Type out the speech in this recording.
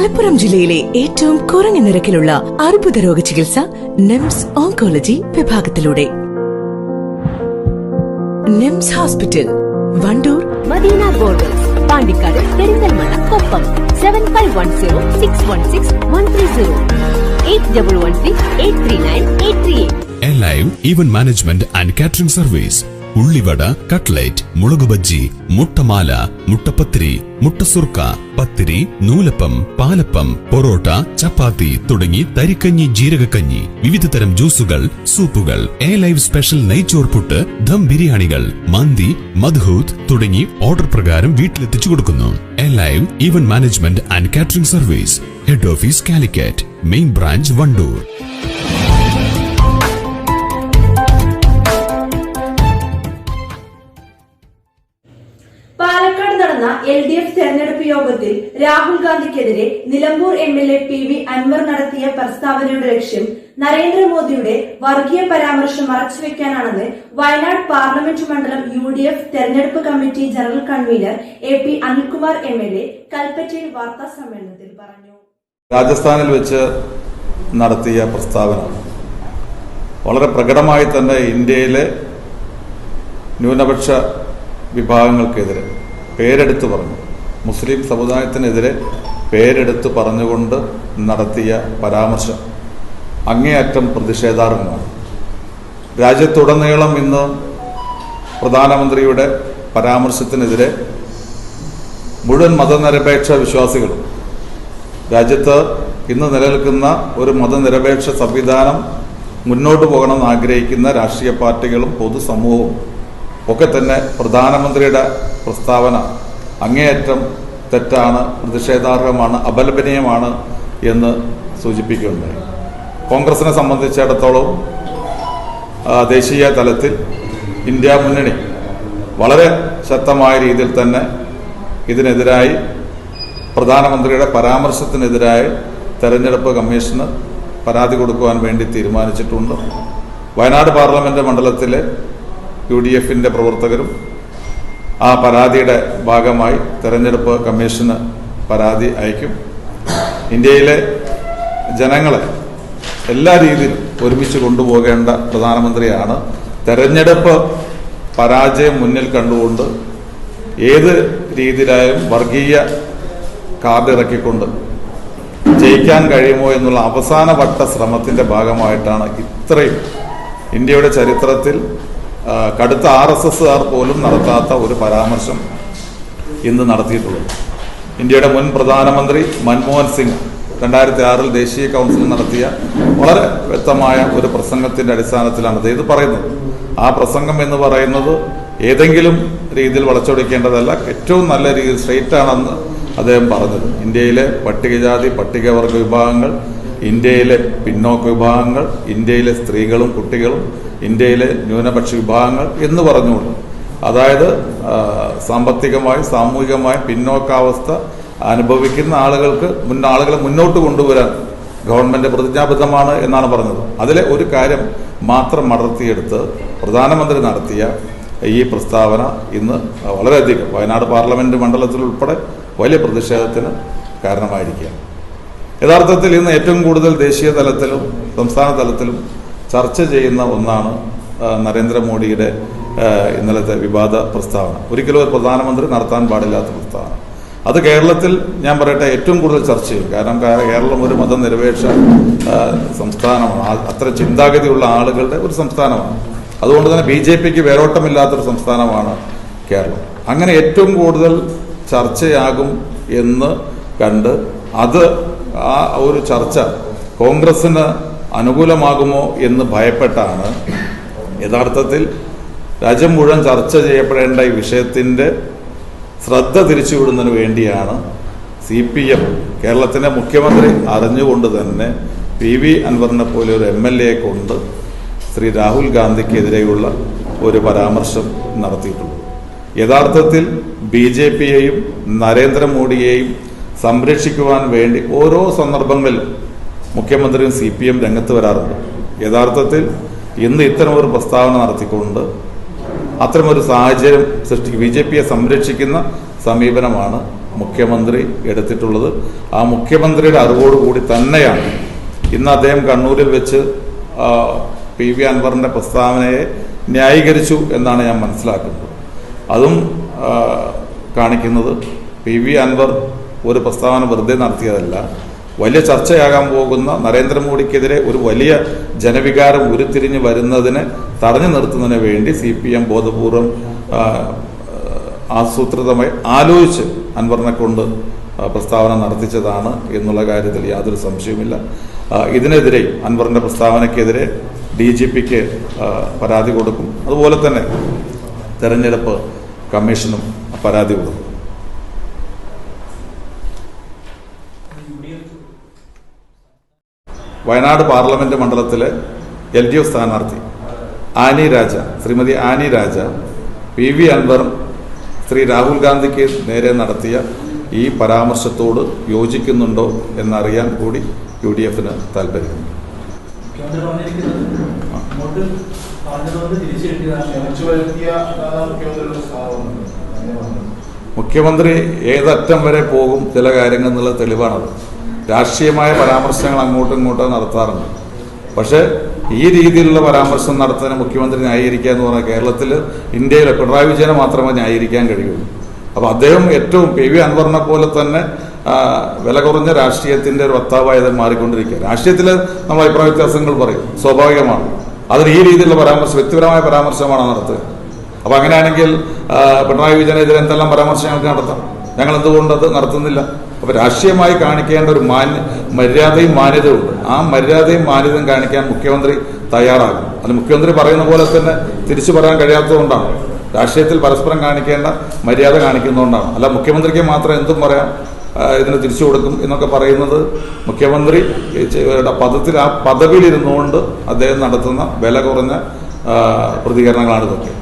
മലപ്പുറം ജില്ലയിലെ ഏറ്റവും കുറഞ്ഞ നിരക്കിലുള്ള അർബുദ രോഗ ചികിത്സ നിംസ് ഓങ്കോളജി വിഭാഗത്തിലൂടെ. NIMS hospital, Wandoor, Madeena Borders, Pandikkad, Perinthalmanna, Koppam. 7510616130 8116839838. Alive Event Management and Catering Service. ഉള്ളിവട, കട്ട്ലേറ്റ്, മുളക് ബജ്ജി, മുട്ടമാല, മുട്ടപ്പത്തിരി, മുട്ടസുർക്ക, പത്തിരി, നൂലപ്പം, പാലപ്പം, പൊറോട്ട, ചപ്പാത്തി തുടങ്ങി തരിക്കഞ്ഞി, ജീരകക്കഞ്ഞി, വിവിധ തരം ജ്യൂസുകൾ, സൂപ്പുകൾ, ലൈവ് സ്പെഷ്യൽ നെയ്ച്ചോർ പുട്ട്, ദം ബിരിയാണികൾ, മന്തി, മദ്ഹൂത്ത് തുടങ്ങി ഓർഡർ പ്രകാരം വീട്ടിലെത്തിച്ചു കൊടുക്കുന്നു. Live event management and catering service. Head office Calicut, main branch Wandoor. Palakkad നടന്ന LDF തെരഞ്ഞെടുപ്പ് യോഗത്തിൽ രാഹുൽ ഗാന്ധിക്കെതിരെ നിലമ്പൂർ MLA PV അൻവർ നടത്തിയ പ്രസ്താവനയുടെ ലക്ഷ്യം നരേന്ദ്രമോദിയുടെ വർഗീയ പരാമർശം മറച്ചുവെക്കാനാണെന്ന് വയനാട് പാർലമെന്റ് മണ്ഡലം UDF തെരഞ്ഞെടുപ്പ് committee general convener AP Anilkumar MLA കൽപ്പറ്റയിൽ വാർത്താ സമ്മേളനത്തിൽ പറഞ്ഞു. രാജസ്ഥാനിൽ വെച്ച് നടത്തിയ പ്രസ്താവന വളരെ പ്രകടമായി തന്നെ ഇന്ത്യയിലെ ന്യൂനപക്ഷ വിഭാഗങ്ങൾക്കെതിരെ പേരെടുത്തു പറഞ്ഞു, മുസ്ലിം സമുദായത്തിനെതിരെ പേരെടുത്ത് പറഞ്ഞുകൊണ്ട് നടത്തിയ പരാമർശം അങ്ങേയറ്റം പ്രതിഷേധാർഹമാണ്. രാജ്യത്തുടനീളം ഇന്ന് പ്രധാനമന്ത്രിയുടെ പരാമർശത്തിനെതിരെ മുഴുവൻ മതനിരപേക്ഷ വിശ്വാസികളും, രാജ്യത്ത് ഇന്ന് നിലനിൽക്കുന്ന ഒരു മതനിരപേക്ഷ സംവിധാനം മുന്നോട്ട് പോകണമെന്ന് ആഗ്രഹിക്കുന്ന രാഷ്ട്രീയ പാർട്ടികളും പൊതുസമൂഹവും ഒക്കെ തന്നെ പ്രധാനമന്ത്രിയുടെ പ്രസ്താവന അങ്ങേയറ്റം തെറ്റാണ്, പ്രതിഷേധാർഹമാണ്, അപലപനീയമാണ് എന്ന് സൂചിപ്പിക്കുകയുണ്ടായി. കോൺഗ്രസിനെ സംബന്ധിച്ചിടത്തോളം ദേശീയ തലത്തിൽ ഇന്ത്യ മുന്നണി വളരെ ശക്തമായ രീതിയിൽ തന്നെ ഇതിനെതിരായി, പ്രധാനമന്ത്രിയുടെ പരാമർശത്തിനെതിരായി തെരഞ്ഞെടുപ്പ് കമ്മീഷന് പരാതി കൊടുക്കുവാൻ വേണ്ടി തീരുമാനിച്ചിട്ടുണ്ട്. വയനാട് പാർലമെന്റ് മണ്ഡലത്തിലെ UDFന്റെ പ്രവർത്തകരും ആ പരാതിയുടെ ഭാഗമായി തെരഞ്ഞെടുപ്പ് കമ്മീഷന് പരാതി അയക്കും. ഇന്ത്യയിലെ ജനങ്ങളെ എല്ലാ രീതിയിലും ഒരുമിച്ച് കൊണ്ടുപോകേണ്ട പ്രധാനമന്ത്രിയാണ്. തെരഞ്ഞെടുപ്പ് പരാജയം മുന്നിൽ കണ്ടുകൊണ്ട് ഏത് രീതിയിലായും വർഗീയ കാർഡ് ഇറക്കിക്കൊണ്ട് ജയിക്കാൻ കഴിയുമോ എന്നുള്ള അവസാന വട്ട ശ്രമത്തിന്റെ ഭാഗമായിട്ടാണ് ഇത്രയും ഇന്ത്യയുടെ ചരിത്രത്തിൽ കടുത്ത RSSകാർ പോലും നടത്താത്ത ഒരു പരാമർശം ഇന്ന് നടത്തിയിട്ടുള്ളത്. ഇന്ത്യയുടെ മുൻ പ്രധാനമന്ത്രി മൻമോഹൻ സിംഗ് 2006 ദേശീയ കൗൺസിൽ നടത്തിയ വളരെ വ്യക്തമായ ഒരു പ്രസംഗത്തിന്റെ അടിസ്ഥാനത്തിലാണ് ഇത് പറയുന്നത്. ആ പ്രസംഗം എന്ന് പറയുന്നത് ഏതെങ്കിലും രീതിയിൽ വളച്ചൊടിക്കേണ്ടതല്ല, ഏറ്റവും നല്ല രീതിയിൽ സ്ട്രെയിറ്റ് ആണെന്ന് അദ്ദേഹം പറഞ്ഞത്. ഇന്ത്യയിലെ പട്ടികജാതി പട്ടികവർഗ വിഭാഗങ്ങൾ, ഇന്ത്യയിലെ പിന്നോക്ക വിഭാഗങ്ങൾ, ഇന്ത്യയിലെ സ്ത്രീകളും കുട്ടികളും, ഇന്ത്യയിലെ ന്യൂനപക്ഷ വിഭാഗങ്ങൾ എന്ന് പറഞ്ഞുകൊണ്ട്, അതായത് സാമ്പത്തികമായി സാമൂഹികമായി പിന്നോക്കാവസ്ഥ അനുഭവിക്കുന്ന ആളുകളെ മുന്നോട്ട് കൊണ്ടുവരാൻ ഗവൺമെന്റ് പ്രതിജ്ഞാബദ്ധമാണ് എന്നാണ് പറഞ്ഞത്. അതിലെ ഒരു കാര്യം മാത്രം അടർത്തിയെടുത്ത് പ്രധാനമന്ത്രി നടത്തിയ ഈ പ്രസ്താവന ഇന്ന് വളരെയധികം വയനാട് പാർലമെന്റ് മണ്ഡലത്തിൽ ഉൾപ്പെടെ വലിയ പ്രതിഷേധത്തിന് കാരണമായിരിക്കുകയാണ്. യഥാർത്ഥത്തിൽ ഇന്ന് ഏറ്റവും കൂടുതൽ ദേശീയ തലത്തിലും സംസ്ഥാന തലത്തിലും ചർച്ച ചെയ്യുന്ന ഒന്നാണ് നരേന്ദ്രമോദിയുടെ ഇന്നലത്തെ വിവാദ പ്രസ്താവന. ഒരിക്കലും ഒരു പ്രധാനമന്ത്രി നടത്താൻ പാടില്ലാത്ത പ്രസ്താവന. അത് കേരളത്തിൽ ഞാൻ പറയട്ടെ ഏറ്റവും കൂടുതൽ ചർച്ച ചെയ്യും. കാരണം കേരളം ഒരു മതനിരപേക്ഷ സംസ്ഥാനമാണ്, അത്ര ചിന്താഗതിയുള്ള ആളുകളുടെ ഒരു സംസ്ഥാനമാണ്. അതുകൊണ്ട് തന്നെ BJPക്ക് വേരോട്ടമില്ലാത്തൊരു സംസ്ഥാനമാണ് കേരളം. അങ്ങനെ ഏറ്റവും കൂടുതൽ ചർച്ചയാകും എന്ന് കണ്ട് അത് ആ ഒരു ചർച്ച കോൺഗ്രസിന് അനുകൂലമാകുമോ എന്ന് ഭയപ്പെട്ടാണ് യഥാർത്ഥത്തിൽ രാജ്യം മുഴുവൻ ചർച്ച ചെയ്യപ്പെടേണ്ട ഈ വിഷയത്തിന്റെ ശ്രദ്ധ തിരിച്ചുവിടുന്നതിന് വേണ്ടിയാണ് CPM കേരളത്തിലെ മുഖ്യമന്ത്രി അറിഞ്ഞുകൊണ്ട് തന്നെ PV അൻവറിനെ പോലെ ഒരു MLA കൊണ്ട് ശ്രീ രാഹുൽ ഗാന്ധിക്കെതിരെയുള്ള ഒരു പരാമർശം നടത്തിയിട്ടുള്ളത്. യഥാർത്ഥത്തിൽ BJPയെയും നരേന്ദ്രമോദിയെയും സംരക്ഷിക്കുവാൻ വേണ്ടി ഓരോ സന്ദർഭങ്ങളിലും മുഖ്യമന്ത്രിയും CPM രംഗത്ത് വരാറുണ്ട്. യഥാർത്ഥത്തിൽ ഇന്ന് ഇത്തരമൊരു പ്രസ്താവന നടത്തിക്കൊണ്ട് അത്തരമൊരു സാഹചര്യം സൃഷ്ടിക്കും. BJPയെ സംരക്ഷിക്കുന്ന സമീപനമാണ് മുഖ്യമന്ത്രി എടുത്തിട്ടുള്ളത്. ആ മുഖ്യമന്ത്രിയുടെ അറിവോടുകൂടി തന്നെയാണ് ഇന്ന് അദ്ദേഹം കണ്ണൂരിൽ വെച്ച് PV അൻവറിന്റെ പ്രസ്താവനയെ ന്യായീകരിച്ചു എന്നാണ് ഞാൻ മനസ്സിലാക്കുന്നത്. അതും കാണിക്കുന്നത് PV അൻവർ ഒരു പ്രസ്താവന വെറുതെ നടത്തിയതല്ല, വലിയ ചർച്ചയാകാൻ പോകുന്ന നരേന്ദ്രമോദിക്കെതിരെ ഒരു വലിയ ജനവികാരം ഉരുത്തിരിഞ്ഞ് വരുന്നതിനെ തടഞ്ഞു നിർത്തുന്നതിന് വേണ്ടി CPM ബോധപൂർവം ആസൂത്രിതമായി ആലോചിച്ച് അൻവറിനെ കൊണ്ട് പ്രസ്താവന നടത്തിച്ചതാണ് എന്നുള്ള കാര്യത്തിൽ യാതൊരു സംശയവുമില്ല. ഇതിനെതിരെ അൻവറിന്റെ പ്രസ്താവനയ്ക്കെതിരെ DGPക്ക് പരാതി കൊടുക്കും. അതുപോലെ തന്നെ തെരഞ്ഞെടുപ്പ് കമ്മീഷനും പരാതി കൊടുക്കും. വയനാട് പാർലമെന്റ് മണ്ഡലത്തിലെ LDF സ്ഥാനാർത്ഥി ശ്രീമതി ആനി രാജ PV അൻവർ ശ്രീ രാഹുൽ ഗാന്ധിക്ക് നേരെ നടത്തിയ ഈ പരാമർശത്തോട് യോജിക്കുന്നുണ്ടോ എന്നറിയാൻ കൂടി UDFന് താല്പര്യമുണ്ട്. മുഖ്യമന്ത്രി ഏതറ്റം വരെ പോകും ചില കാര്യങ്ങൾ എന്നുള്ള തെളിവാണത്. രാഷ്ട്രീയമായ പരാമർശങ്ങൾ അങ്ങോട്ടും ഇങ്ങോട്ടും നടത്താറുണ്ട്. പക്ഷേ ഈ രീതിയിലുള്ള പരാമർശം നടത്തുന്നതിന് മുഖ്യമന്ത്രി ന്യായീകരിക്കുക എന്ന് പറഞ്ഞാൽ കേരളത്തിൽ, ഇന്ത്യയിലെ പിണറായി വിജയനെ മാത്രമേ ന്യായീകരിക്കാൻ കഴിയുള്ളൂ. അപ്പോൾ അദ്ദേഹം ഏറ്റവും PV അൻവറിനെ പോലെ തന്നെ വില കുറഞ്ഞ രാഷ്ട്രീയത്തിന്റെ ഒരു വക്താവായത് മാറിക്കൊണ്ടിരിക്കുക. രാഷ്ട്രീയത്തിൽ നമ്മൾ അഭിപ്രായ വ്യത്യാസങ്ങൾ പറയും, സ്വാഭാവികമാണ്. അതിന് ഈ രീതിയിലുള്ള പരാമർശം വ്യക്തിപരമായ പരാമർശമാണ് നടത്തുക. അപ്പൊ അങ്ങനെയാണെങ്കിൽ പിണറായി വിജയനെതിരെ എന്തെല്ലാം പരാമർശം ഞങ്ങൾക്ക് നടത്താം? ഞങ്ങൾ എന്തുകൊണ്ട് അത് നടത്തുന്നില്ല? അപ്പൊ രാഷ്ട്രീയമായി കാണിക്കേണ്ട ഒരു മര്യാദയും മാന്യതയും ഉണ്ട്. ആ മര്യാദയും മാന്യതയും കാണിക്കാൻ മുഖ്യമന്ത്രി തയ്യാറാകും. അത് മുഖ്യമന്ത്രി പറയുന്ന പോലെ തന്നെ തിരിച്ചു പറയാൻ കഴിയാത്തതുകൊണ്ടാണ്. രാഷ്ട്രീയത്തിൽ പരസ്പരം കാണിക്കേണ്ട മര്യാദ കാണിക്കുന്നതുകൊണ്ടാണ്. അല്ല മുഖ്യമന്ത്രിക്ക് മാത്രം എന്തും പറയാം, ഇതിന് തിരിച്ചു കൊടുക്കും എന്നൊക്കെ പറയുന്നത് മുഖ്യമന്ത്രി പദത്തിൽ ആ പദവിയിൽ ഇരുന്നുകൊണ്ട് അദ്ദേഹം നടത്തുന്ന വില കുറഞ്ഞ പ്രതികരണങ്ങളാണ് ഇതൊക്കെ.